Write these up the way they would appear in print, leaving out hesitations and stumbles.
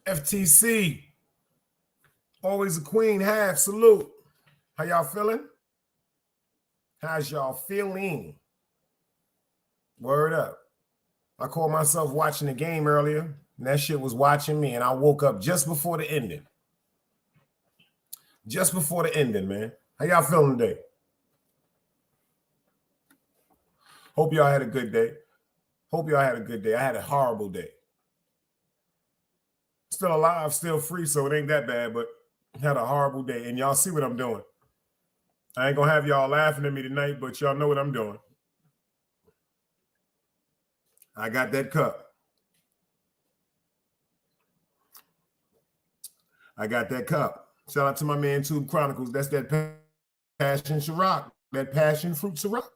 FTC, always a queen. Half salute. How y'all feeling? How's y'all feeling? Word up. I caught myself watching the game earlier, and that shit was watching me, and I woke up just before the ending. Just before the ending, man. How y'all feeling today? Hope y'all had a good day. Hope y'all had a good day. I had a horrible day. Still alive, still free, so it ain't that bad, but had a horrible day. And y'all see what I'm doing. I ain't gonna have y'all laughing at me tonight, but y'all know what I'm doing. I got that cup. I got that cup. Shout out to my man Tube Chronicles. That's that passion Ciroc, that passion fruit Ciroc.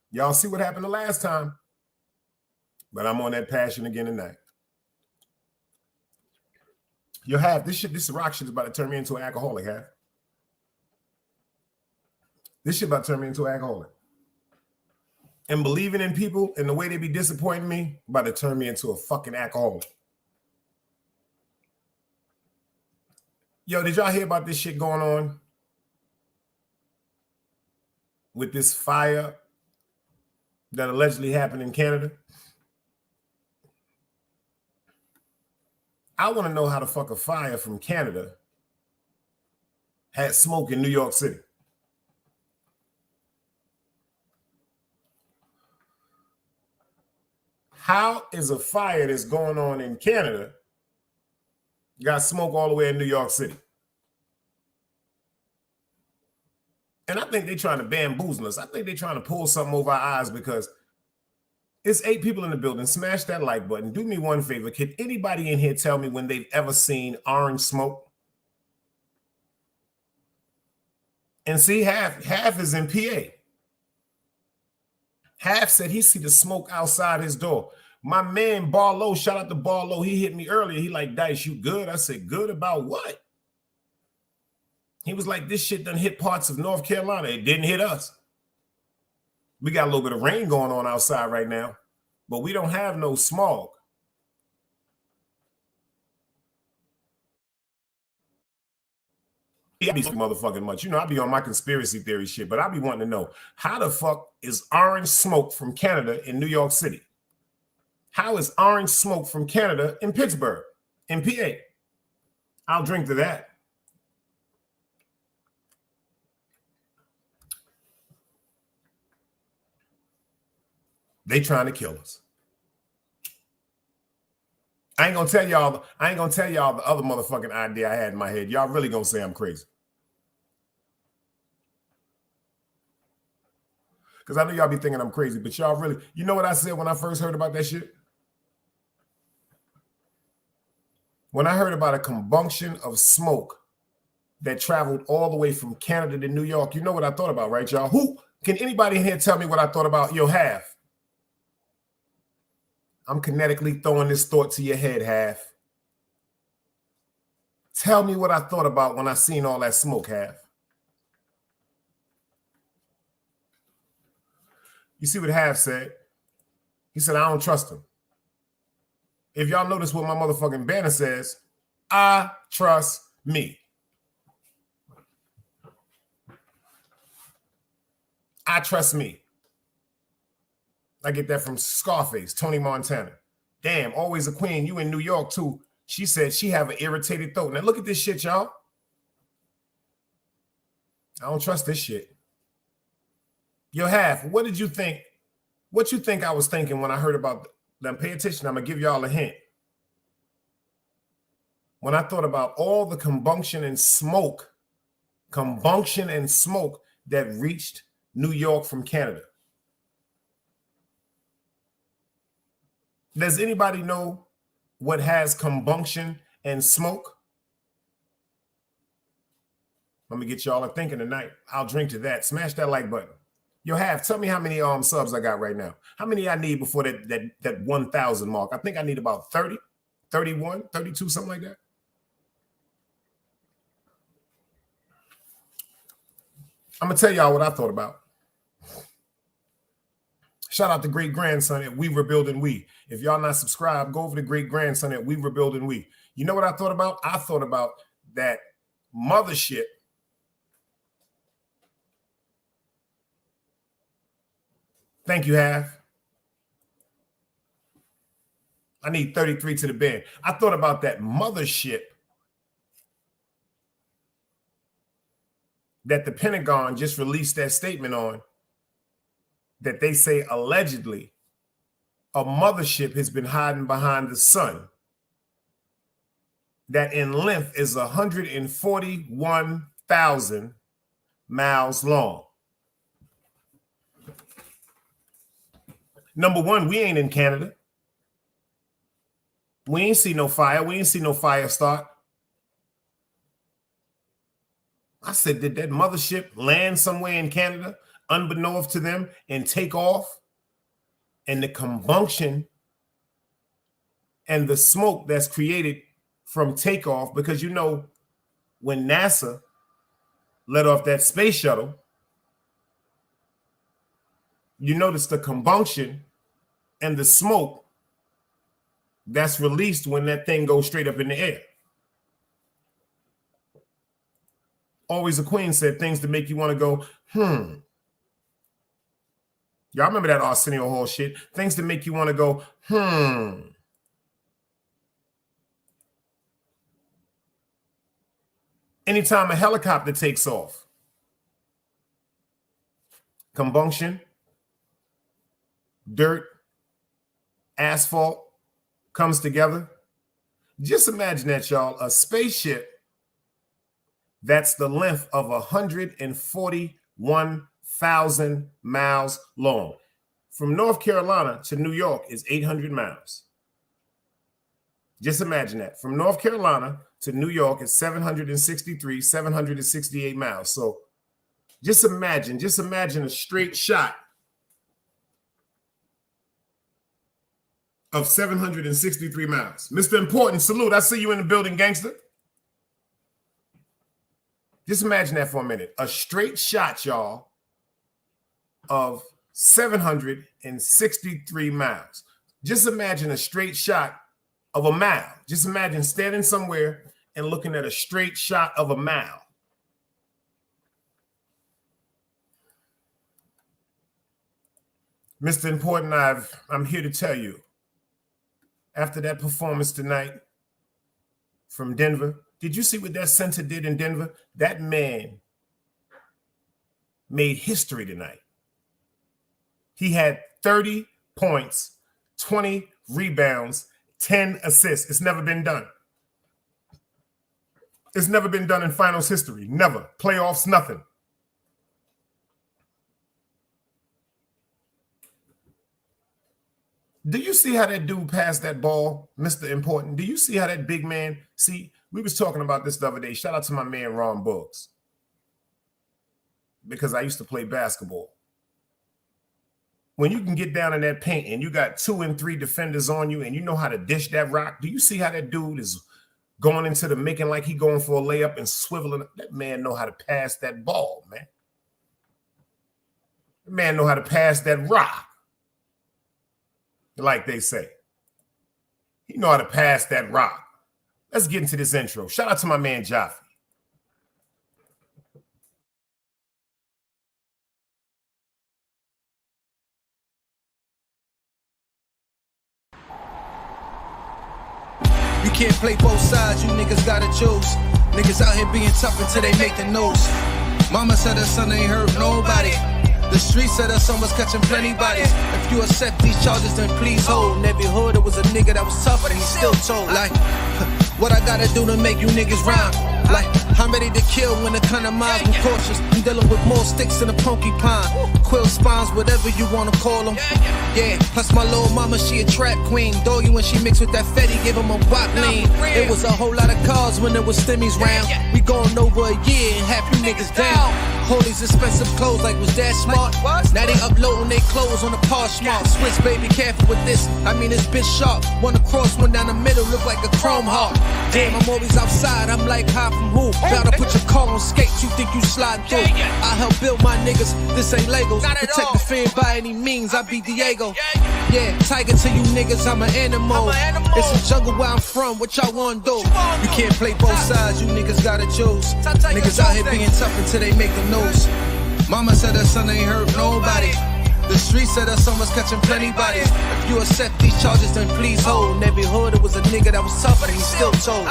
Y'all see what happened the last time, but I'm on that passion again tonight. You'll have this Ciroc shit is about to turn me into an alcoholic, huh? This shit about to turn me into an alcoholic. And believing in people and the way they be disappointing me about to turn me into a fucking alcoholic. Yo, did y'all hear about this shit going on with this fire that allegedly happened in Canada? I want to know how the fuck a fire from Canada had smoke in New York City. How is a fire that's going on in Canada got smoke all the way in New York City? And I think they're trying to bamboozle us. I think they're trying to pull something over our eyes because it's 8 people in the building. Smash that like button. Do me one favor. Can anybody in here tell me when they've ever seen orange smoke? And see, half is in PA. Half said he see the smoke outside his door. My man Barlow, shout out to Barlow. He hit me earlier. He like, Dice, you good? I said, good about what? He was like, this shit done hit parts of North Carolina. It didn't hit us. We got a little bit of rain going on outside right now, but we don't have no smog. I be motherfucking much. You know, I be on my conspiracy theory shit, but I be wanting to know, how the fuck is orange smoke from Canada in New York City? How is orange smoke from Canada in Pittsburgh, in PA? I'll drink to that. They trying to kill us. I ain't gonna tell y'all the other motherfucking idea I had in my head. Y'all really gonna say I'm crazy. Because I know y'all be thinking I'm crazy, but y'all really, you know what I said when I first heard about that shit? When I heard about a combustion of smoke that traveled all the way from Canada to New York, you know what I thought about, right, y'all? Who can anybody in here tell me what I thought about? Yo, Half. I'm kinetically throwing this thought to your head, Half. Tell me what I thought about when I seen all that smoke, Half. You see what Half said? He said, I don't trust him. If y'all notice what my motherfucking banner says, I trust me. I trust me. I get that from Scarface, Tony Montana. Damn, always a queen. You in New York too. She said she have an irritated throat. Now look at this shit, y'all. I don't trust this shit. Yo, Half, what did you think? What you think I was thinking when I heard about them? Pay attention. I'm gonna give y'all a hint. When I thought about all the combustion and smoke that reached New York from Canada. Does anybody know what has combustion and smoke? Let me get y'all thinking tonight. I'll drink to that. Smash that like button. Yo, Half, tell me how many subs I got right now. How many I need before that 1,000 mark? I think I need about 30, 31, 32, something like that. I'm going to tell y'all what I thought about. Shout out to great grandson at We Rebuilding We. If y'all not subscribed, go over to great grandson at We Rebuilding We. You know what I thought about? I thought about that mothership. Thank you, Half. I need 33 to the band. I thought about that mothership that the Pentagon just released that statement on, that they say allegedly a mothership has been hiding behind the sun that in length is 141,000 miles long. Number one, we ain't in Canada. We ain't see no fire. We ain't see no fire start. I said, did that mothership land somewhere in Canada, unbeknownst to them, and take off? And the combustion and the smoke that's created from takeoff, because you know, when NASA let off that space shuttle, you notice the combustion and the smoke that's released when that thing goes straight up in the air. Always a Queen said things to make you want to go, Y'all remember that Arsenio Hall shit? Things to make you want to go, Anytime a helicopter takes off, combustion, dirt, asphalt comes together. Just imagine that, y'all. A spaceship that's the length of 141,000 miles long. From North Carolina to New York is 800 miles. Just imagine that. From North Carolina to New York is 768 miles. So just imagine a straight shot of 763 miles. Mr. Important, salute. I see you in the building, gangster. Just imagine that for a minute. A straight shot, y'all, of 763 miles. Just imagine a straight shot of a mile. Just imagine standing somewhere and looking at a straight shot of a mile. Mr. Important, I'm here to tell you, after that performance tonight from Denver, did you see what that center did in Denver? That man made history tonight. He had 30 points, 20 rebounds, 10 assists. It's never been done. It's never been done in finals history. Never. Playoffs, nothing. Do you see how that dude passed that ball, Mr. Important? Do you see how that big man, see, we was talking about this the other day. Shout out to my man, Ron Books, because I used to play basketball. When you can get down in that paint and you got 2 and 3 defenders on you and you know how to dish that rock, do you see how that dude is going into the making like he going for a layup and swiveling? That man know how to pass that ball, man. That man know how to pass that rock, like they say. He know how to pass that rock. Let's get into this intro. Shout out to my man, Jaffe. You can't play both sides, you niggas gotta choose. Niggas out here being tough until they make the news. Mama said her son ain't hurt nobody. The street said her son was catching plenty bodies. If you accept these charges, then please hold. In every hood, it was a nigga that was tough, but he still told. Like, what I gotta do to make you niggas rhyme? Like, I'm ready to kill when the kind of minds were cautious. I'm dealing with more sticks than a porcupine. Quill spines, whatever you wanna call them. Yeah, plus my little mama, she a trap queen. Doggy when she mixed with that Fetty, give him a wop lean. It was a whole lot of cars when there was stimmies round. We going over a year and half you niggas down. Hold these expensive clothes like was that smart? Now they uploading their clothes on the Poshmark. Switch baby, careful with this, I mean this bitch sharp. One across, one down the middle, look like a chrome heart. Damn, I'm always outside, I'm like high from who? Bound to put your car on skates, you think you slide through. I help build my niggas, this ain't Legos. Protect the fan by any means, I be Diego. Yeah, tiger to you niggas, I'm an animal. It's a jungle where I'm from, what y'all wanna do? You can't play both sides, you niggas gotta choose. Niggas out here being tough until they make the news. Mama said her son ain't hurt nobody. The street said her son was catching plenty bodies. If you accept these charges, then please hold. In every hood, it was a nigga that was tough, but he still told.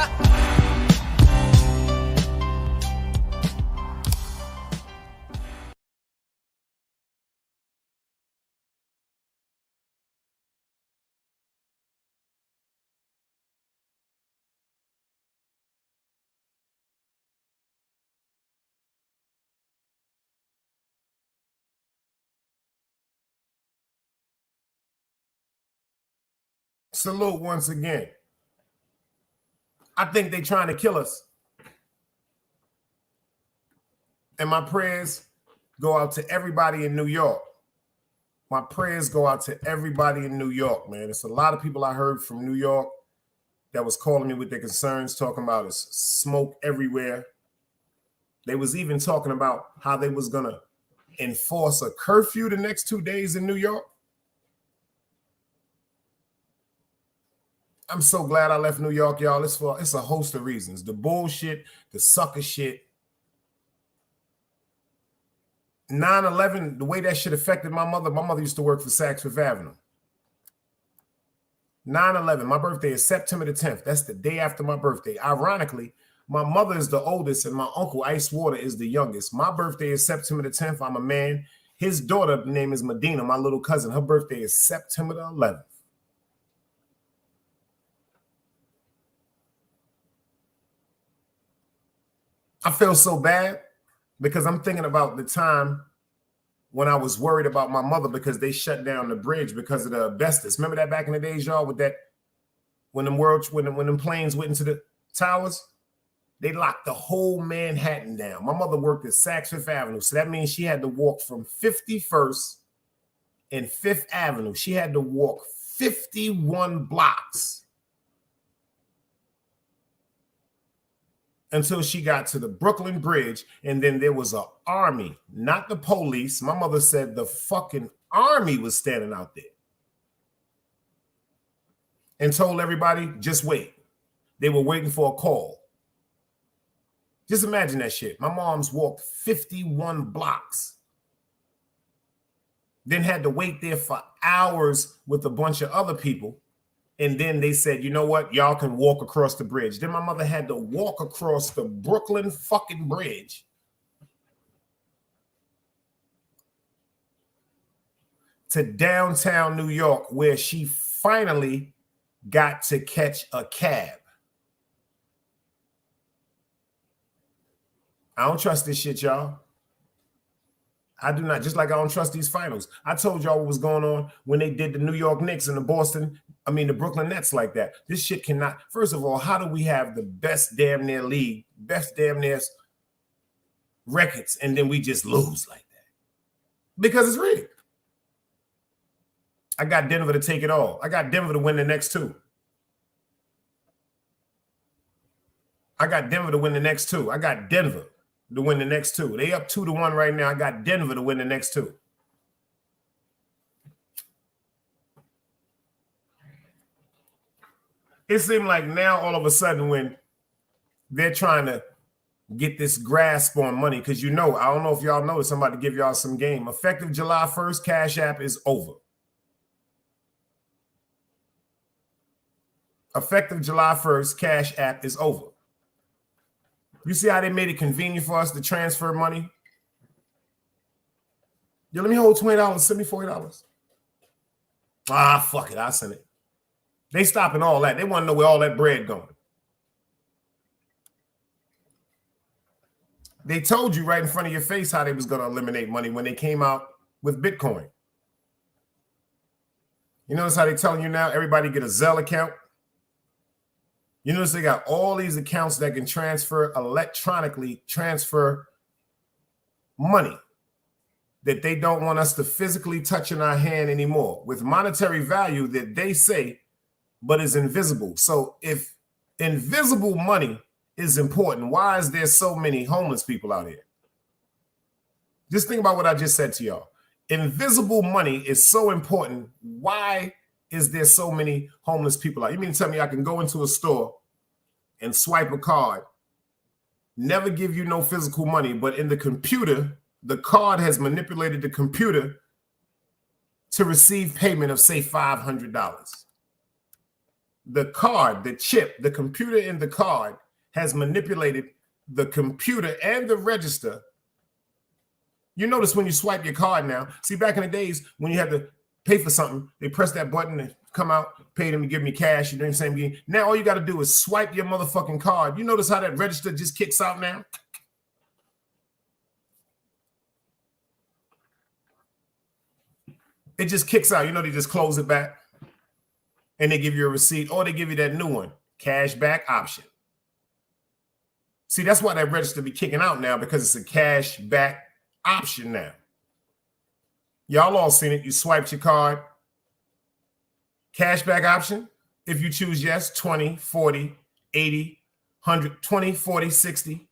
Salute once again. I think they're trying to kill us. And my prayers go out to everybody in New York. My prayers go out to everybody in New York, man. It's a lot of people I heard from New York that was calling me with their concerns, talking about is smoke everywhere. They was even talking about how they was going to enforce a curfew the next 2 days in New York. I'm so glad I left New York, y'all. It's a host of reasons. The bullshit, the sucker shit. 9/11, the way that shit affected my mother used to work for Saks Fifth Avenue. 9/11, my birthday is September the 10th. That's the day after my birthday. Ironically, my mother is the oldest and my uncle Ice Water is the youngest. My birthday is September the 10th. I'm a man. His daughter name is Medina, my little cousin. Her birthday is September the 11th. I feel so bad because I'm thinking about the time when I was worried about my mother because they shut down the bridge because of the asbestos. Remember that back in the days, y'all, with that when them planes went into the towers, they locked the whole Manhattan down. My mother worked at Saks Fifth Avenue, so that means she had to walk from 51st and Fifth Avenue. She had to walk 51 blocks until she got to the Brooklyn Bridge, and then there was an army, not the police. My mother said the fucking army was standing out there and told everybody, just wait. They were waiting for a call. Just imagine that shit. My mom's walked 51 blocks, then had to wait there for hours with a bunch of other people. And then they said, you know what? Y'all can walk across the bridge. Then my mother had to walk across the Brooklyn fucking bridge to downtown New York, where she finally got to catch a cab. I don't trust this shit, y'all. I do not, just like I don't trust these finals. I told y'all what was going on when they did the New York Knicks and the Brooklyn Nets like that. This shit cannot, first of all, how do we have the best damn near league, best damn near records, and then we just lose like that? Because it's rigged. I got Denver to take it all. I got Denver to win the next two. I got Denver to win the next two. I got Denver to win the next two. They up 2-1 right now. I got Denver to win the next two. It seemed like now all of a sudden when they're trying to get this grasp on money, because I don't know if y'all noticed, I'm about to give y'all some game. Effective July 1st, Cash App is over. Effective July 1st, Cash App is over. You see how they made it convenient for us to transfer money? Yo, let me hold $20. Send me $40. Fuck it. I'll send it. They stopping all that. They want to know where all that bread going. They told you right in front of your face how they was going to eliminate money when they came out with Bitcoin. You notice how they telling you now everybody get a Zelle account? You notice they got all these accounts that can electronically transfer money that they don't want us to physically touch in our hand anymore with monetary value that they say but is invisible. So if invisible money is important, why is there so many homeless people out here? Just think about what I just said to y'all. Invisible money is so important. Why is there so many homeless people out? You mean to tell me I can go into a store and swipe a card, never give you no physical money, but in the computer, the card has manipulated the computer to receive payment of, say, $500. The card, the chip, the computer in the card has manipulated the computer and the register. You notice when you swipe your card now, see, back in the days when you had to pay for something, they press that button and come out, pay them and give me cash. You know what I'm saying? Now all you got to do is swipe your motherfucking card. You notice how that register just kicks out now? It just kicks out. You know, they just close it back and they give you a receipt, or they give you that new one, cash back option. See, that's why that register be kicking out now, because it's a cash back option now. Y'all all seen it. You swiped your card, cash back option. If you choose yes, 20, 40, 80, 100, 20, 40, 60,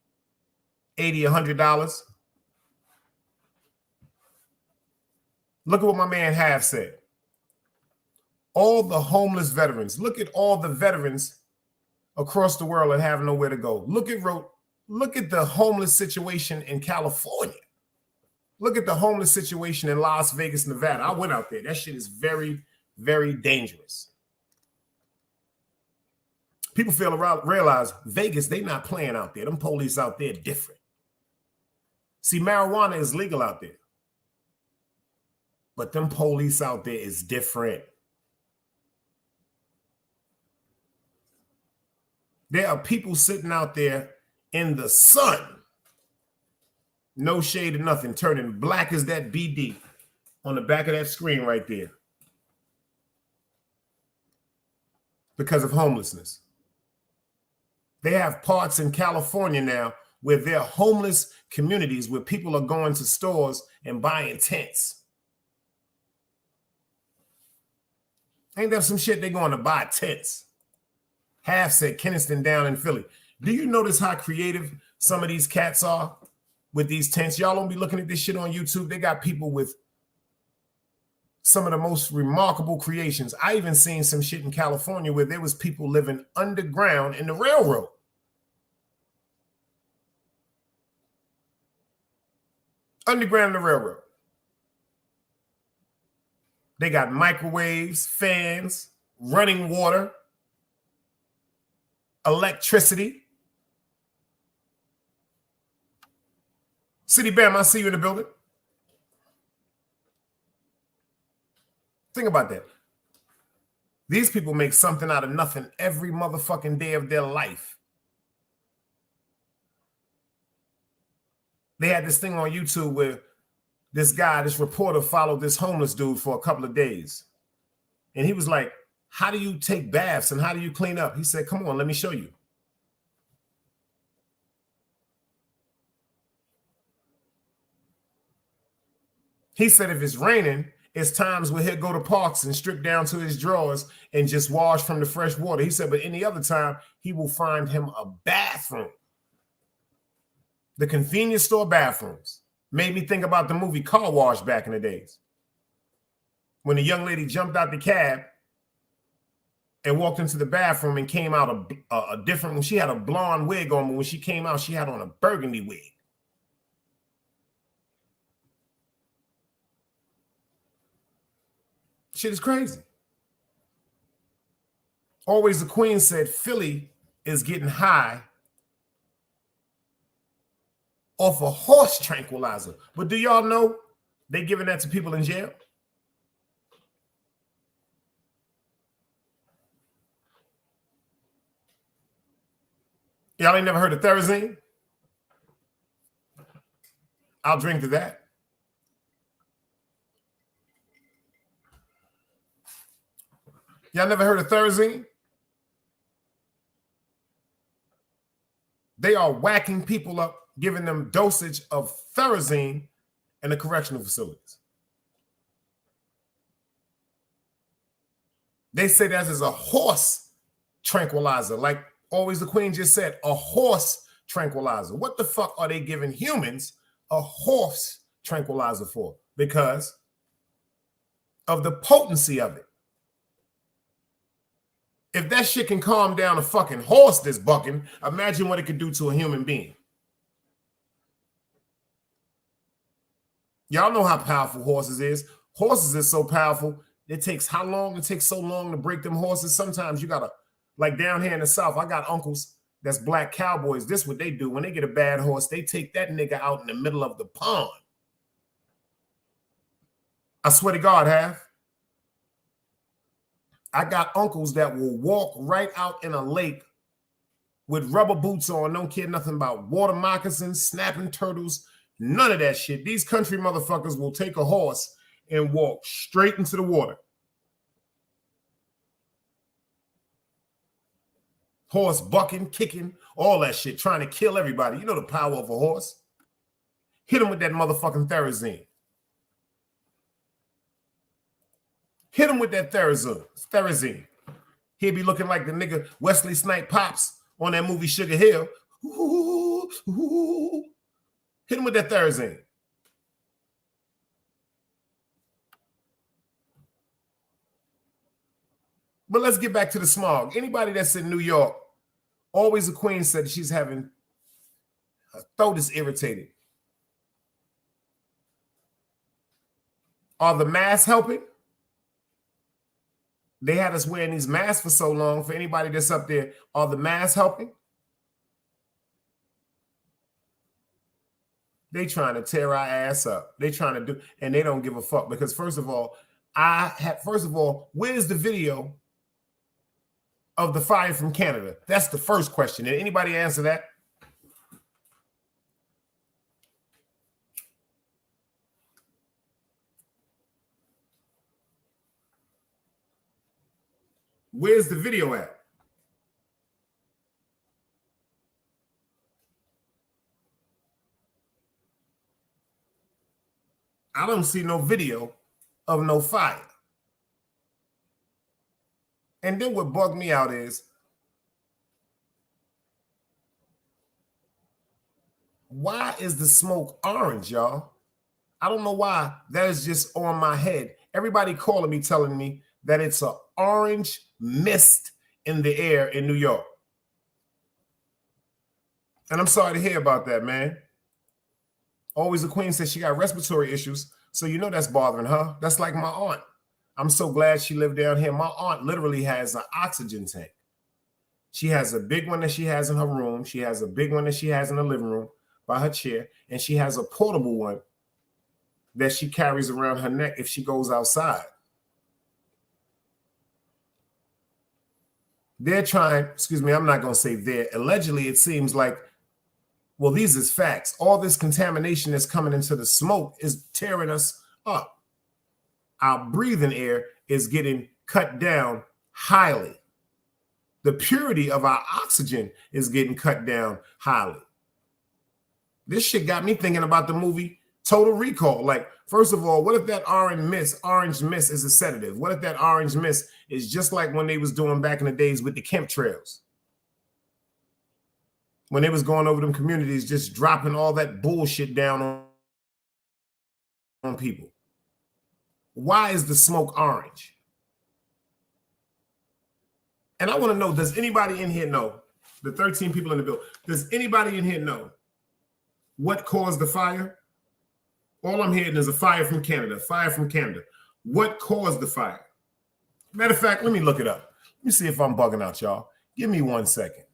80, $100. Look at what my man Have said. All the homeless veterans. Look at all the veterans across the world that have nowhere to go. Look at the homeless situation in California. Look at the homeless situation in Las Vegas, Nevada. I went out there. That shit is very, very dangerous. People fail to realize Vegas, they not playing out there. Them police out there different. See, marijuana is legal out there. But them police out there is different. There are people sitting out there in the sun, no shade or nothing, turning black as that BD on the back of that screen right there because of homelessness. They have parts in California now where there are homeless communities where people are going to stores and buying tents. Ain't there some shit they going to buy tents? Have said Keniston down in Philly. Do you notice how creative some of these cats are with these tents? Y'all don't be looking at this shit on YouTube. They got people with some of the most remarkable creations. I even seen some shit in California where there was people living underground in the railroad. Underground in the railroad. They got microwaves, fans, running water, electricity. City Bam, I see you in the building. Think about that. These people make something out of nothing every motherfucking day of their life. They had this thing on YouTube where this guy, this reporter, followed this homeless dude for a couple of days. And he was like, how do you take baths and how do you clean up? He said, come on, let me show you. He said if it's raining, it's times where he'll go to parks and strip down to his drawers and just wash from the fresh water. He said, but any other time, he will find him a bathroom. The convenience store bathrooms. Made me think about the movie Car Wash back in the days. When the young lady jumped out the cab and walked into the bathroom and came out a different one. She had a blonde wig on, but when she came out, she had on a burgundy wig. Shit is crazy. Always the Queen said Philly is getting high off a horse tranquilizer. But do y'all know they giving that to people in jail? Y'all ain't never heard of Therazine? I'll drink to that. Y'all never heard of Therazine? They are whacking people up, giving them dosage of Therazine in the correctional facilities. They say that is a horse tranquilizer. Like always the queen just said, a horse tranquilizer. What the fuck are they giving humans a horse tranquilizer for? Because of the potency of it. If that shit can calm down a fucking horse that's bucking, imagine what it could do to a human being. Y'all know how powerful horses is. Horses is so powerful. It takes how long? It takes so long to break them horses. Sometimes you gotta, like down here in the South, I got uncles that's black cowboys. This is what they do. When they get a bad horse, they take that nigga out in the middle of the pond. I swear to God, have. I got uncles that will walk right out in a lake with rubber boots on, don't care nothing about water moccasins, snapping turtles, none of that shit. These country motherfuckers will take a horse and walk straight into the water. Horse bucking, kicking, all that shit, trying to kill everybody. You know the power of a horse. Hit him with that motherfucking Therazine. Hit him with that Therazine. He'll be looking like the nigga Wesley Snipes Pops on that movie Sugar Hill. Ooh, ooh. Hit him with that Therazine. But let's get back to the smog. Anybody that's in New York, always the queen said she's having her throat is irritated. Are the masks helping? They had us wearing these masks for so long. For anybody that's up there, are the masks helping? They trying to tear our ass up. They trying to do, and they don't give a fuck because first of all, where's the video of the fire from Canada? That's the first question. Did anybody answer that? Where's the video at? I don't see no video of no fire. And then what bugged me out is, why is the smoke orange, y'all? I don't know why. That is just on my head. Everybody calling me, telling me that it's an orange mist in the air in New York. And I'm sorry to hear about that, man. Always the queen says she got respiratory issues, so you know that's bothering her. That's like my aunt. I'm so glad she lived down here. My aunt literally has an oxygen tank. She has a big one that she has in her room. She has a big one that she has in the living room by her chair. And she has a portable one that she carries around her neck if she goes outside. They're trying, excuse me, I'm not going to say they're. Allegedly, it seems like, well, these is facts. All this contamination that's coming into the smoke is tearing us up. Our breathing air is getting cut down highly. The purity of our oxygen is getting cut down highly. This shit got me thinking about the movie Total Recall. Like, first of all, what if that orange mist is a sedative? What if that orange mist is just like when they was doing back in the days with the chemtrails? When they was going over them communities, just dropping all that bullshit down on people. Why is the smoke orange? And I want to know, does anybody in here know, the 13 people in the building, does anybody in here know what caused the fire? All I'm hearing is a fire from Canada, fire from Canada. What caused the fire? Matter of fact, let me look it up. Let me see if I'm bugging out, y'all. Give me 1 second.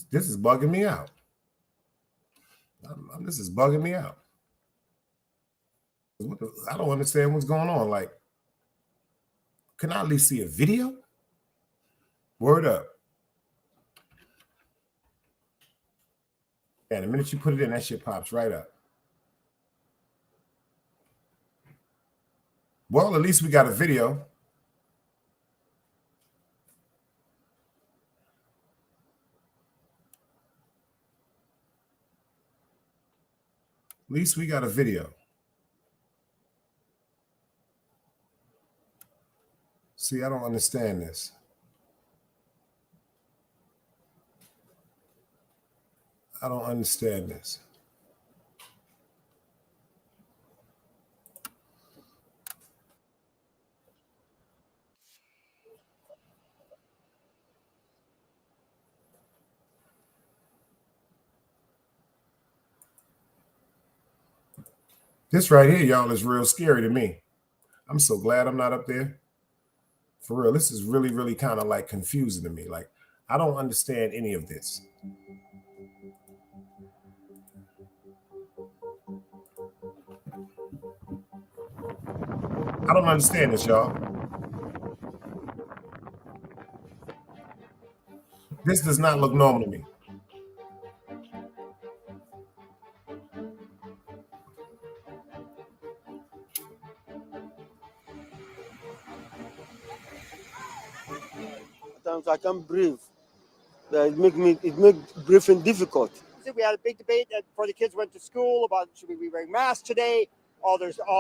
This is bugging me out. This is bugging me out. I don't understand what's going on. Like, can I at least see a video? Word up. And the minute you put it in, that shit pops right up. Well, at least we got a video. least we got a video. See, I don't understand this. I don't understand this. This right here, y'all, is real scary to me. I'm so glad I'm not up there. For real, this is really, really kind of like confusing to me. Like, I don't understand any of this. I don't understand this, y'all. This does not look normal to me. Sometimes I can't breathe. It make breathing difficult. We had a big debate before the kids went to school about should we be wearing masks today. All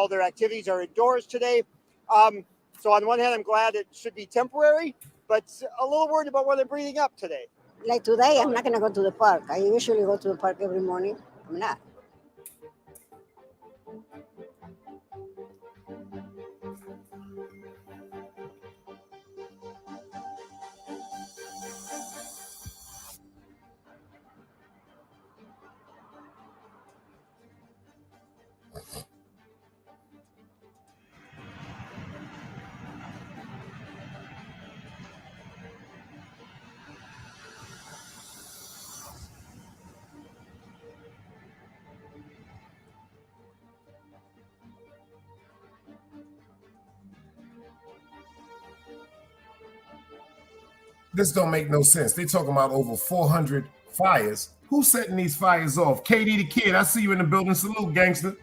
their activities are indoors today. So on one hand, I'm glad it should be temporary, but a little worried about what they're breathing up today. Like today, I'm not going to go to the park. I usually go to the park every morning. I'm not. This don't make no sense. They talking about over 400 fires. Who's setting these fires off? KD the Kid, I see you in the building. Salute, gangster.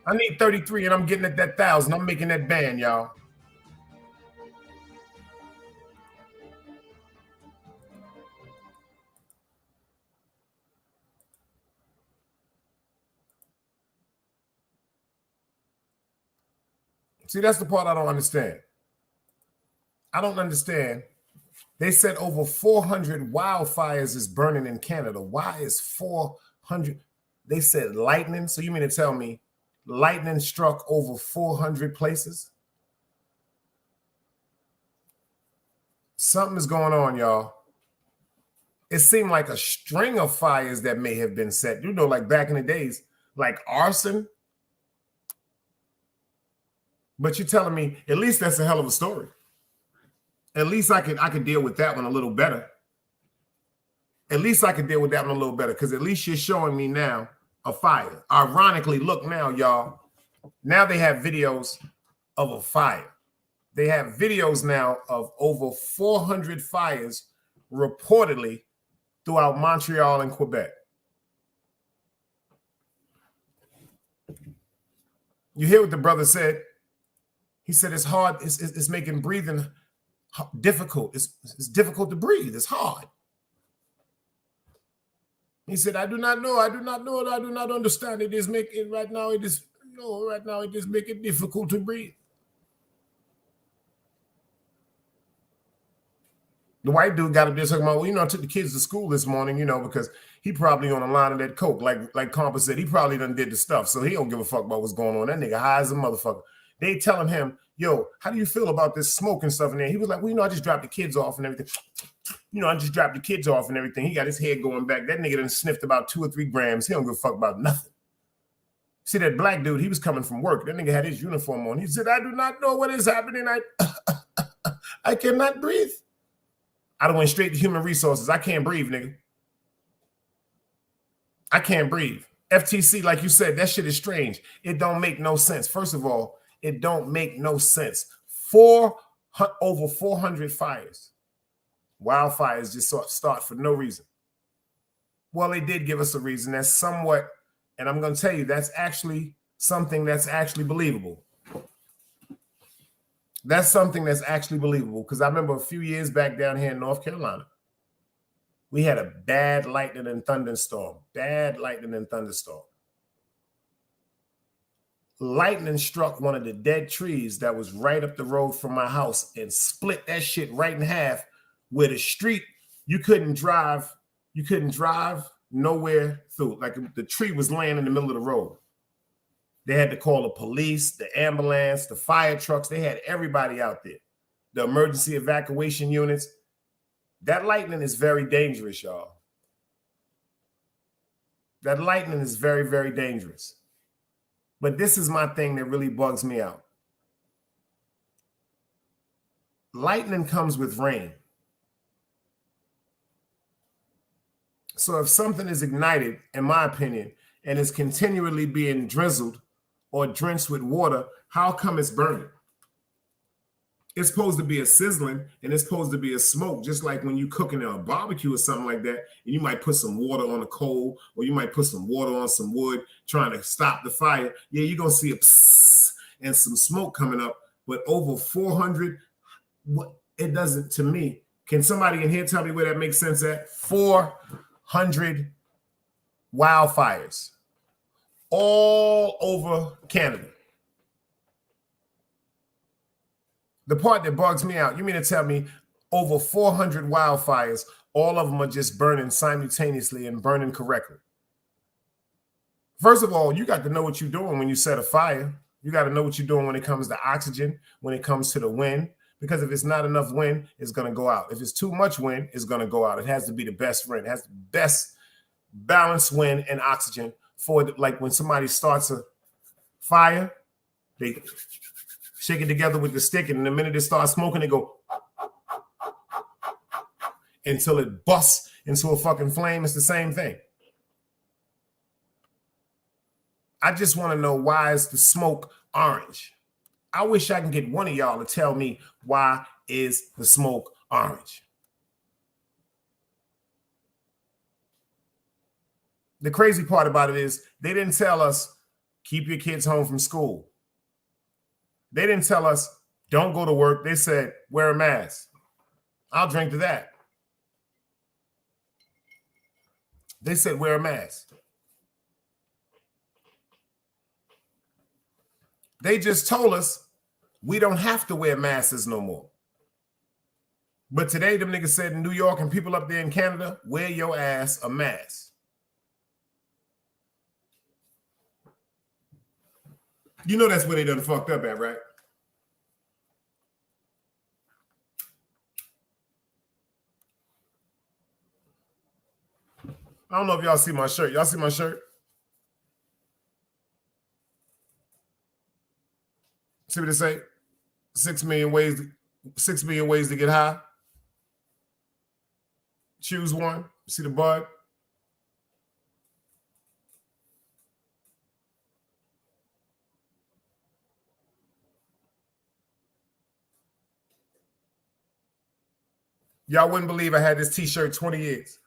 I need 33 and I'm getting at that 1,000. I'm making that band, y'all. See, that's the part I don't understand. I don't understand. They said over 400 wildfires is burning in Canada. Why is 400? They said lightning. So you mean to tell me lightning struck over 400 places? Something is going on, y'all. It seemed like a string of fires that may have been set. You know, like back in the days, like arson. But you're telling me at least that's a hell of a story. At least I could deal with that one a little better. At least I could deal with that one a little better because at least you're showing me now a fire. Ironically, look now, y'all. Now they have videos of a fire. They have videos now of over 400 fires reportedly throughout Montreal and Quebec. You hear what the brother said? He said it's hard. It's making breathing difficult. It's difficult to breathe. It's hard. He said, I do not know. I do not know. I do not understand. It is making right now. It is making difficult to breathe. The white dude got up there talking about, well, I took the kids to school this morning, because he probably on a line of that coke. Like Compa said, he probably done did the stuff. So he don't give a fuck about what's going on. That nigga high as a motherfucker. They telling him, yo, how do you feel about this smoking stuff in there? He was like, well, I just dropped the kids off and everything. I just dropped the kids off and everything. He got his head going back. That nigga done sniffed about 2 or 3 grams. He don't give a fuck about nothing. See, that black dude, he was coming from work. That nigga had his uniform on. He said, I do not know what is happening. I cannot breathe. I done went straight to human resources. I can't breathe, nigga. I can't breathe. FTC, like you said, that shit is strange. It don't make no sense. First of all, it don't make no sense. Over 400 fires. Wildfires just start for no reason. Well, they did give us a reason. That's somewhat, and I'm going to tell you, that's actually something that's actually believable. That's something that's actually believable because I remember a few years back down here in North Carolina, we had a bad lightning and thunderstorm. lightning struck one of the dead trees that was right up the road from my house and split that shit right in half, where the street, you couldn't drive nowhere through. Like the tree was laying in the middle of the road. They had to call the police, the ambulance, the fire trucks. They had everybody out there. The emergency evacuation units. That lightning is very dangerous, y'all. That lightning is very, very dangerous. But this is my thing that really bugs me out. Lightning comes with rain. So if something is ignited, in my opinion, and is continually being drizzled or drenched with water, how come it's burning? It's supposed to be a sizzling and it's supposed to be a smoke, just like when you cooking a barbecue or something like that, and you might put some water on the coal, or you might put some water on some wood trying to stop the fire. Yeah, you're going to see a psss and some smoke coming up, but over 400, it doesn't, to me. Can somebody in here tell me where that makes sense at? 400 wildfires all over Canada. The part that bugs me out, you mean to tell me over 400 wildfires, all of them are just burning simultaneously and burning correctly? First of all, you got to know what you're doing when you set a fire. You got to know what you're doing when it comes to oxygen, when it comes to the wind, because if it's not enough wind, it's going to go out. If it's too much wind, it's going to go out. It has to be the best wind. It has the best balanced wind and oxygen for, like, when somebody starts a fire, they shake it together with the stick, and the minute it starts smoking, they go until it busts into a fucking flame. It's the same thing. I just want to know, why is the smoke orange? I wish I can get one of y'all to tell me, why is the smoke orange? The crazy part about it is they didn't tell us, keep your kids home from school. They didn't tell us, don't go to work. They said, wear a mask. I'll drink to that. They said, wear a mask. They just told us we don't have to wear masks no more. But today, them niggas said in New York and people up there in Canada, wear your ass a mask. You know that's where they done fucked up at, right? I don't know if y'all see my shirt. Y'all see my shirt? See what it say? 6 million ways to get high. Choose one. See the bud? Y'all wouldn't believe I had this t-shirt 20 years.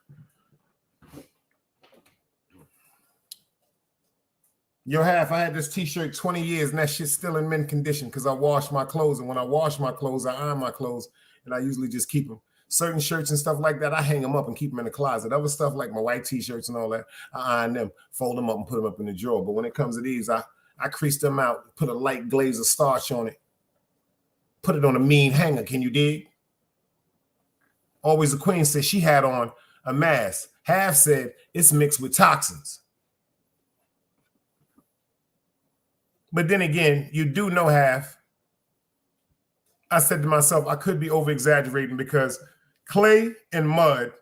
I had this t-shirt 20 years, and that shit's still in mint condition because I wash my clothes. And when I wash my clothes, I iron my clothes, and I usually just keep them. Certain shirts and stuff like that, I hang them up and keep them in the closet. Other stuff like my white t-shirts and all that, I iron them, fold them up, and put them up in the drawer. But when it comes to these, I crease them out, put a light glaze of starch on it, put it on a mean hanger. Can you dig? Always the queen said she had on a mask. Half said it's mixed with toxins. But then again, you do know half. I said to myself, I could be over-exaggerating because clay and mud,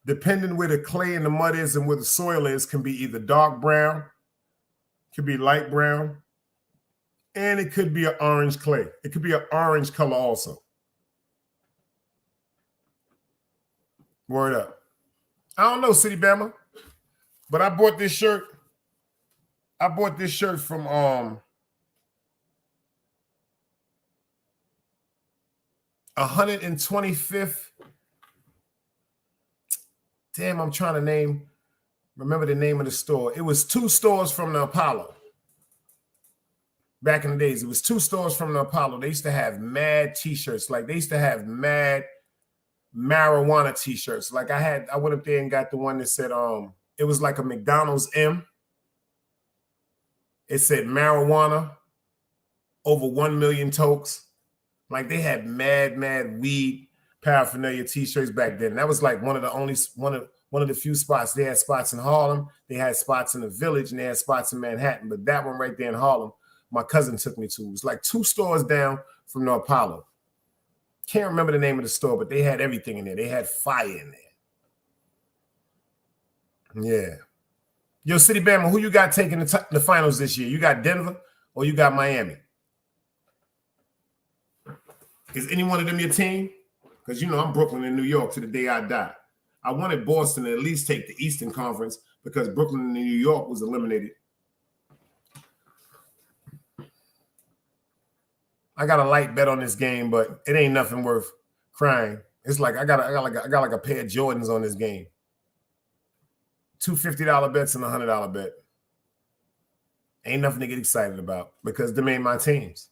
depending where the clay and the mud is and where the soil is, can be either dark brown, could be light brown, and it could be an orange clay. It could be an orange color also. Word up. I don't know, City Bama, but I bought this shirt. I bought this shirt from 125th. Damn, I'm trying to remember the name of the store. It was 2 stores from the Apollo. Back in the days, it was 2 stores from the Apollo. They used to have mad t-shirts. Like, they used to have mad marijuana t-shirts. Like, I went up there and got the one that said, it was like a McDonald's M. It said marijuana, over 1 million tokes. Like they had mad weed paraphernalia t-shirts back then. That was like one of the few spots. They had spots in Harlem, they had spots in the Village, and they had spots in Manhattan. But that one right there in Harlem, my cousin took me to. It was like 2 stores down from the Apollo. Can't remember the name of the store, but they had everything in there. They had fire in there. Yeah. Yo, City Bama, who you got taking the finals this year? You got Denver or you got Miami? Is any one of them your team? Because, you know, I'm Brooklyn and New York to the day I die. I wanted Boston to at least take the Eastern Conference because Brooklyn and New York was eliminated. I got a light bet on this game, but it ain't nothing worth crying. It's like I got like a pair of Jordans on this game. 2 $50 bets and a $100 bet. Ain't nothing to get excited about because them ain't my teams.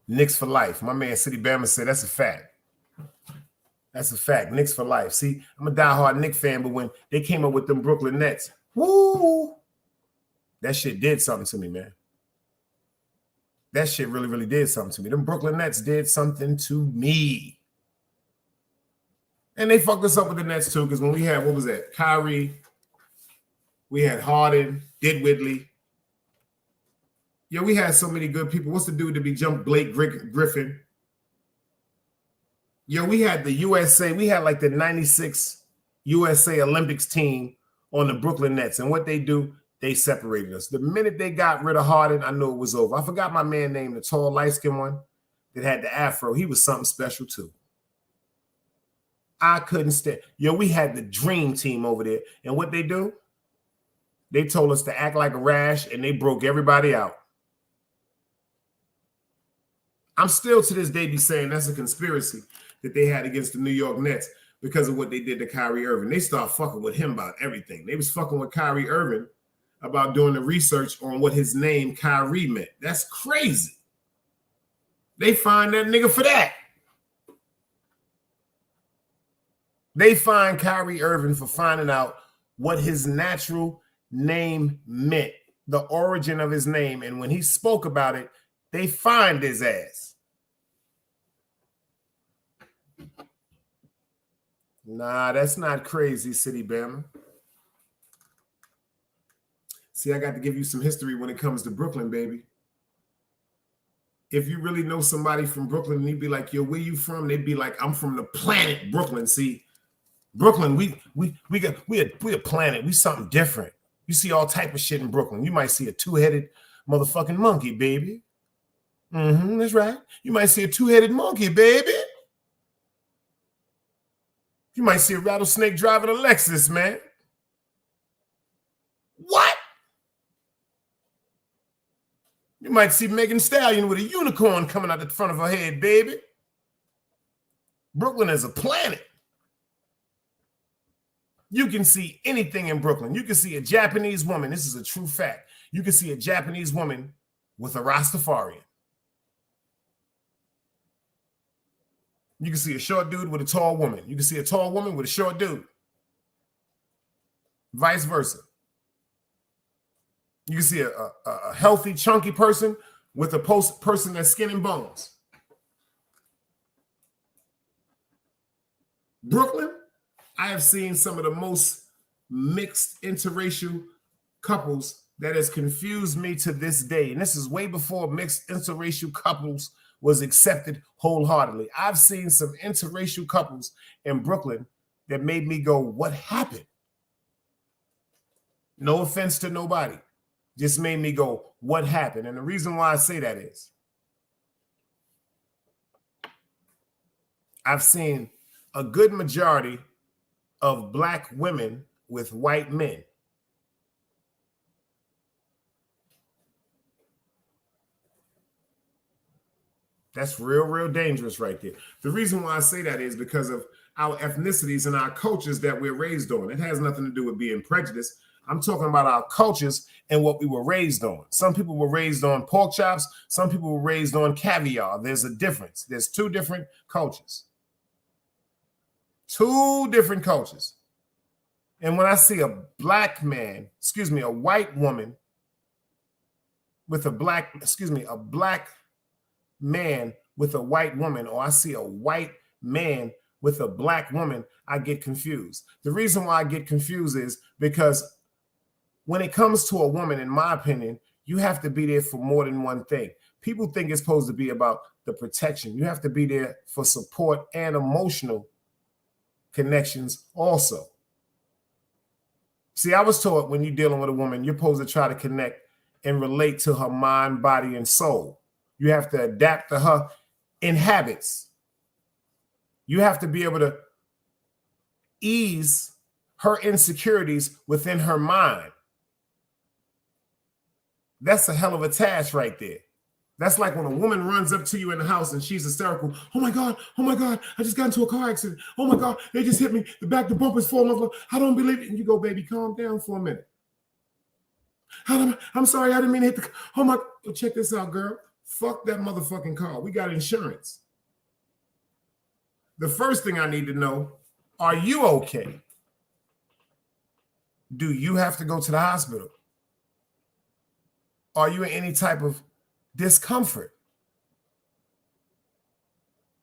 Knicks for life. My man City Bama said that's a fact. That's a fact. Knicks for life. See, I'm a diehard Knicks fan, but when they came up with them Brooklyn Nets, woo, that shit did something to me, man. That shit really did something to me. Them Brooklyn Nets did something to me. And they fucked us up with the Nets too, because when we had, what was that? Kyrie, we had Harden, Dinwiddie. Yo, we had so many good people. What's the dude to be jumped? Blake Griffin. Yo, we had the USA. We had like the 96 USA Olympics team on the Brooklyn Nets. And what they do, they separated us. The minute they got rid of Harden, I knew it was over. I forgot my man name, the tall, light-skinned one that had the afro. He was something special too. I couldn't stand. Yo, we had the dream team over there. And what they do? They told us to act like a rash, and they broke everybody out. I'm still to this day be saying that's a conspiracy that they had against the New York Nets because of what they did to Kyrie Irving. They started fucking with him about everything. They was fucking with Kyrie Irving about doing the research on what his name Kyrie meant. That's crazy. They find that nigga for that. They find Kyrie Irving for finding out what his natural name meant, the origin of his name. And when he spoke about it, they fined his ass. Nah, that's not crazy, City Bama. See, I got to give you some history when it comes to Brooklyn, baby. If you really know somebody from Brooklyn and he'd be like, yo, where you from? They'd be like, I'm from the planet Brooklyn. See, Brooklyn, we a planet. We something different. You see all type of shit in Brooklyn. You might see a 2-headed motherfucking monkey, baby. That's right. You might see a 2-headed monkey, baby. You might see a rattlesnake driving a Lexus, man. What? You might see Megan Stallion with a unicorn coming out the front of her head, baby. Brooklyn is a planet. You can see anything in Brooklyn. You can see a Japanese woman. This is a true fact. You can see a Japanese woman with a Rastafarian. You can see a short dude with a tall woman. You can see a tall woman with a short dude. Vice versa. You can see a healthy, chunky person with a person that's skin and bones. Brooklyn, I have seen some of the most mixed interracial couples that has confused me to this day. And this is way before mixed interracial couples was accepted wholeheartedly. I've seen some interracial couples in Brooklyn that made me go, what happened? No offense to nobody. Just made me go, what happened? And the reason why I say that is I've seen a good majority of black women with white men. That's real dangerous right there. The reason why I say that is because of our ethnicities and our cultures that we're raised on. It has nothing to do with being prejudiced. I'm talking about our cultures and what we were raised on. Some people were raised on pork chops. Some people were raised on caviar. There's a difference. There's 2 different cultures. 2 different cultures. And when I see a black man, a white woman with a black man with a white woman, or I see a white man with a black woman, I get confused. The reason why I get confused is because when it comes to a woman, in my opinion, you have to be there for more than one thing. People think it's supposed to be about the protection. You have to be there for support and emotional connections also. See, I was taught when you're dealing with a woman, you're supposed to try to connect and relate to her mind, body, and soul. You have to adapt to her in habits. You have to be able to ease her insecurities within her mind. That's a hell of a task right there. That's like when a woman runs up to you in the house and she's hysterical. Oh my God, I just got into a car accident. Oh my God, they just hit me. The bumper's falling off. I don't believe it. And you go, baby, calm down for a minute. I'm sorry, I didn't mean to hit the car. Oh my, well, check this out, girl. Fuck that motherfucking car. We got insurance. The first thing I need to know, are you okay? Do you have to go to the hospital? Are you in any type of discomfort?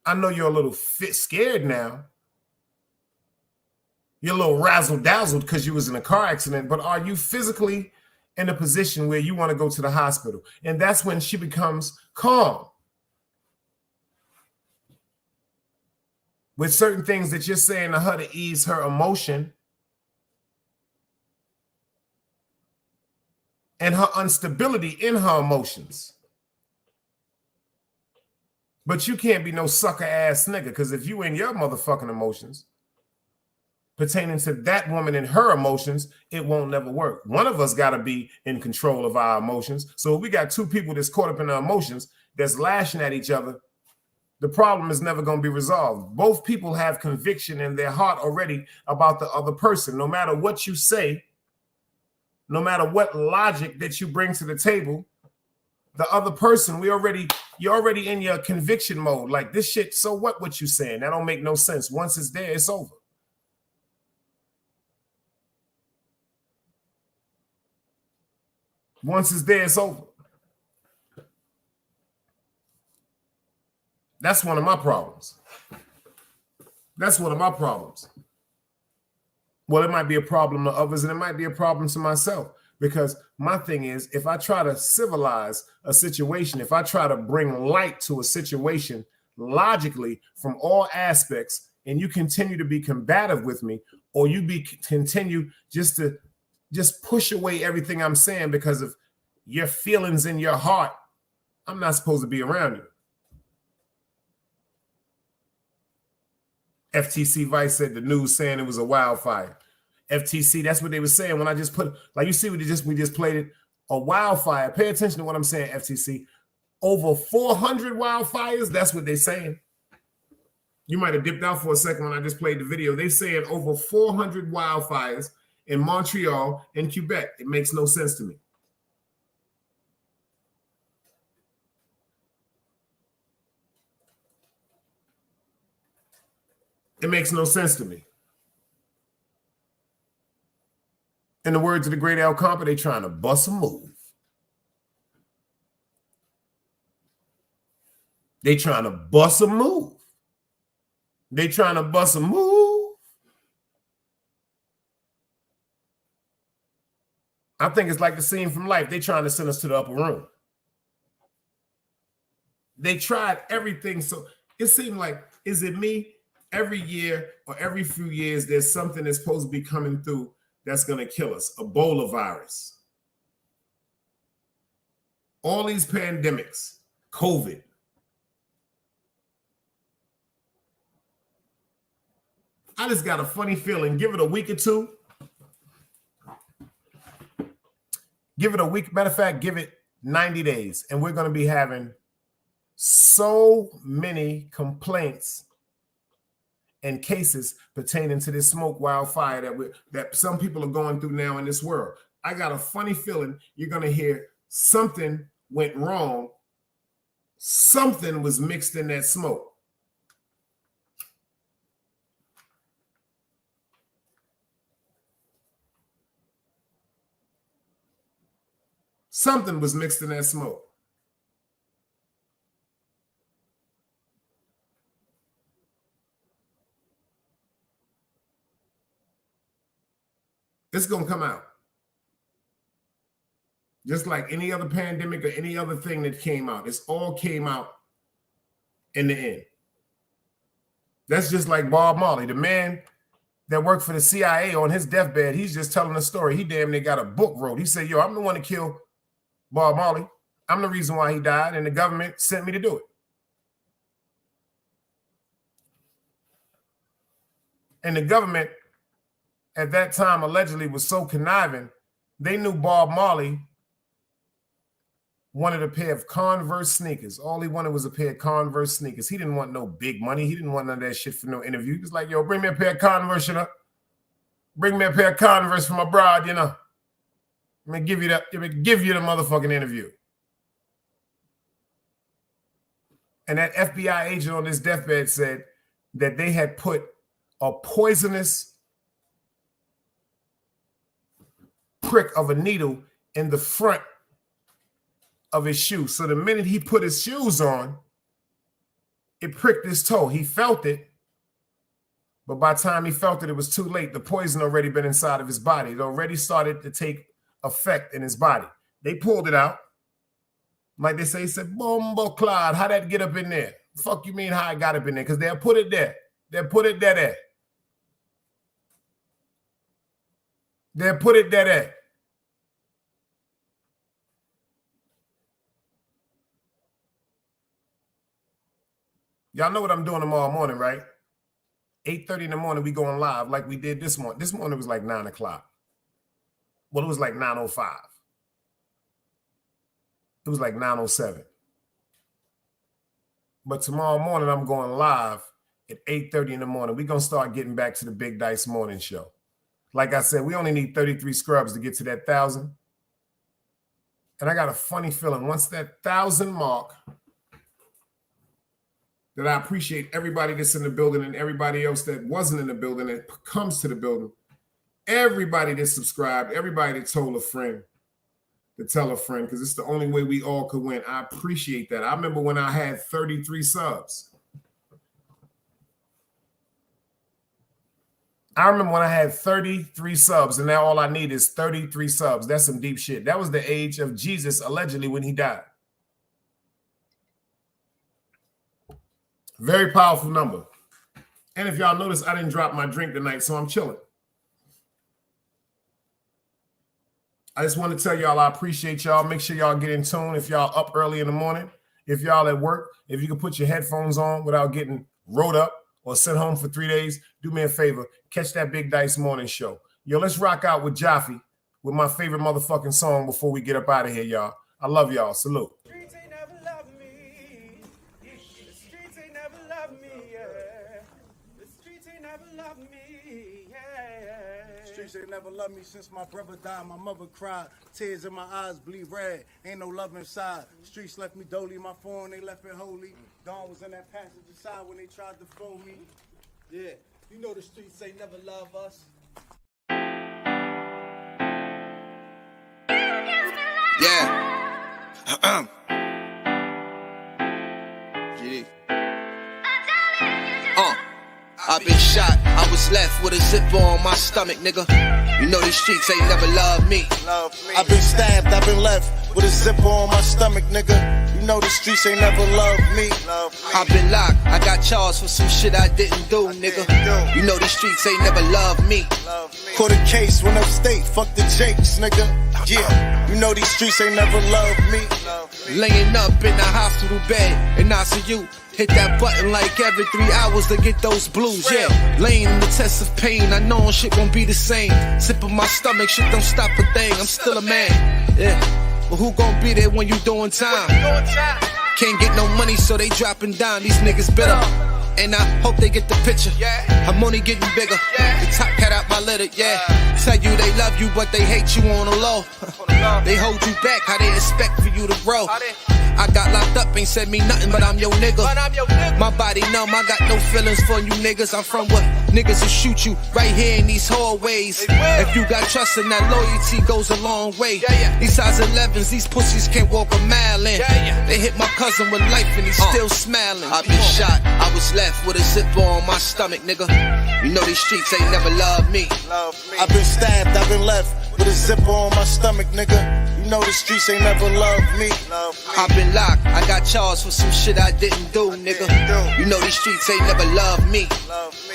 I know you're a little scared now. You're a little razzle-dazzled because you was in a car accident, but are you physically in a position where you want to go to the hospital? And that's when she becomes calm with certain things that you're saying to her to ease her emotion and her instability in her emotions. But you can't be no sucker ass nigga, because if you in your motherfucking emotions pertaining to that woman and her emotions, it won't never work. One of us got to be in control of our emotions. So if we got two people that's caught up in their emotions, that's lashing at each other, the problem is never going to be resolved. Both people have conviction in their heart already about the other person. No matter what you say, no matter what logic that you bring to the table, the other person, you're already in your conviction mode. Like, this shit, so what you saying? That don't make no sense. Once it's there, it's over. Once it's there, it's over. That's one of my problems. That's one of my problems. Well, it might be a problem to others, and it might be a problem to myself. Because my thing is, if I try to civilize a situation, if I try to bring light to a situation logically from all aspects, and you continue to be combative with me, or you continue just to push away everything I'm saying because of your feelings in your heart, I'm not supposed to be around you. FTC Vice said the news saying it was a wildfire. FTC, that's what they were saying when I just put, like, you see what we just played it, a wildfire. Pay attention to what I'm saying, FTC. Over 400 wildfires, that's what they're saying. You might have dipped out for a second when I just played the video. They're saying over 400 wildfires in Montreal and Quebec. It makes no sense to me. It makes no sense to me. In the words of the great Al Compa, they trying to bust a move. They trying to bust a move. They trying to bust a move. I think it's like the scene from Life. They trying to send us to the upper room. They tried everything. So it seemed like, is it me? Every year or every few years, there's something that's supposed to be coming through that's going to kill us. Ebola virus. All these pandemics. COVID. I just got a funny feeling. Give it a week or two. Give it a week. Matter of fact, give it 90 days. And we're going to be having so many complaints and cases pertaining to this smoke wildfire that some people are going through now in this world. I got a funny feeling you're going to hear something went wrong. Something was mixed in that smoke. Something was mixed in that smoke. It's going to come out. Just like any other pandemic or any other thing that came out. It's all came out in the end. That's just like Bob Marley, the man that worked for the CIA on his deathbed. He's just telling a story. He damn near got a book wrote. He said, yo, I'm the one that killed Bob Marley. I'm the reason why he died, and the government sent me to do it. And the government at that time allegedly was so conniving, they knew Bob Marley wanted a pair of Converse sneakers. All he wanted was a pair of Converse sneakers. He didn't want no big money. He didn't want none of that shit for no interview. He was like, yo, bring me a pair of Converse, you know. Bring me a pair of Converse for my bride, you know. Let me give you the motherfucking interview. And that FBI agent on his deathbed said that they had put a poisonous prick of a needle in the front of his shoe. So the minute he put his shoes on, it pricked his toe. He felt it, but by the time he felt it, it was too late. The poison already been inside of his body. It already started to take effect in his body. They pulled it out. Like they say, he said, Bombo Clyde, how that get up in there? Fuck you mean how I got up in there? Because they'll put it there. They'll put it there. They'll put it there. Y'all know what I'm doing tomorrow morning, right? 8:30 in the morning, we going live like we did this morning. This morning was like 9 o'clock. Well, it was like 9:05. It was like 9:07. But tomorrow morning, I'm going live at 8:30 in the morning. We're going to start getting back to the Big Dice Morning Show. Like I said, we only need 33 scrubs to get to that 1,000. And I got a funny feeling once that 1,000 mark, that I appreciate everybody that's in the building and everybody else that wasn't in the building that comes to the building. Everybody that subscribed, everybody that told a friend to tell a friend, because it's the only way we all could win. I appreciate that. I remember when I had 33 subs. I remember when I had 33 subs, and now all I need is 33 subs. That's some deep shit. That was the age of Jesus, allegedly, when he died. Very powerful number. And if y'all notice, I didn't drop my drink tonight, so I'm chilling. I just want to tell y'all I appreciate y'all. Make sure y'all get in tune if y'all up early in the morning. If y'all at work, if you can put your headphones on without getting rolled up or sent home for 3 days, do me a favor. Catch that Big Dice Morning Show. Yo, let's rock out with Jaffe with my favorite motherfucking song before we get up out of here, y'all. I love y'all. Salute. Streets ain't never loved me. The streets ain't never loved me, yeah. The streets ain't never loved me, yeah. Streets ain't never loved me since my brother died. My mother cried. Tears in my eyes bleed red. Ain't no love inside. Streets left me dolly. My phone, they left it holy. Dawn was in that passenger side when they tried to phone me. Yeah, you know the streets ain't never love us. Yeah. GD. I've been shot, I was left with a zipper on my stomach, nigga. You know these streets ain't never loved me. I've been stabbed, I've been left with a zipper on my stomach, nigga. You know the streets ain't never loved me. I've been locked, I got charged for some shit I didn't do, nigga. You know these streets ain't never loved me. Caught a case, went upstate, fuck the Jakes, nigga. Yeah, you know these streets ain't never loved me. Laying up in the hospital bed in ICU. Hit that button like every 3 hours to get those blues, yeah. Laying in the test of pain, I know shit won't be the same. Sipping my stomach, shit don't stop a thing, I'm still a man, yeah. But who gon' be there when you doing time? Can't get no money, so they dropping down, these niggas bitter. And I hope they get the picture, I'm only getting bigger. The top cat out my litter, yeah. Tell you they love you, but they hate you on the low. They hold you back, how they expect for you to grow. I got locked up, ain't said me nothing, but I'm your nigga. My body numb, I got no feelings for you niggas. I'm from what niggas will shoot you right here in these hallways. If you got trust in that loyalty goes a long way. These size 11s, these pussies can't walk a mile in. They hit my cousin with life and he's still smiling. I been shot, I was left with a zipper on my stomach, nigga. You know these streets ain't never loved me. I've been stabbed, I've been left with a zipper on my stomach, nigga. You know the streets ain't never loved me. I've been locked, I got charged for some shit I didn't do, nigga. You know these streets ain't never loved me.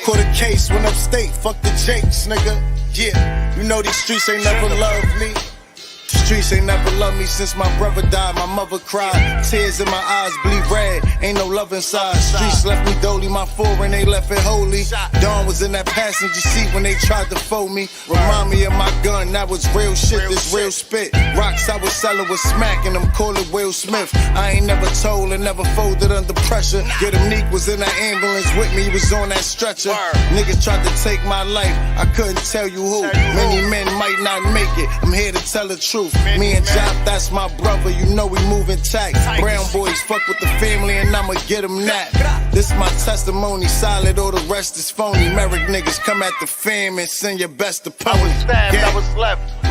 Caught a case, went upstate, fuck the Jakes, nigga. Yeah, you know these streets ain't never loved me. The streets ain't never loved me since my brother died. My mother cried, tears in my eyes bleed red. Ain't no love inside. Streets left me dolly, my foreign they left it holy. Dawn was in that passenger seat when they tried to fold me. Remind me of my gun, that was real shit, this real spit. Rocks I was selling was smacking them, call it Will Smith. I ain't never told and never folded under pressure. Yeah, the Neek was in that ambulance with me, he was on that stretcher. Niggas tried to take my life, I couldn't tell you who. Many men might not make it, I'm here to tell the truth. Me and Jop, that's my brother, you know we moving tight. Brown boys fuck with the family and I'ma get them that. This my testimony, solid, all the rest is phony. Merrick niggas come at the fam and send your best opponent. I was stabbed, I was left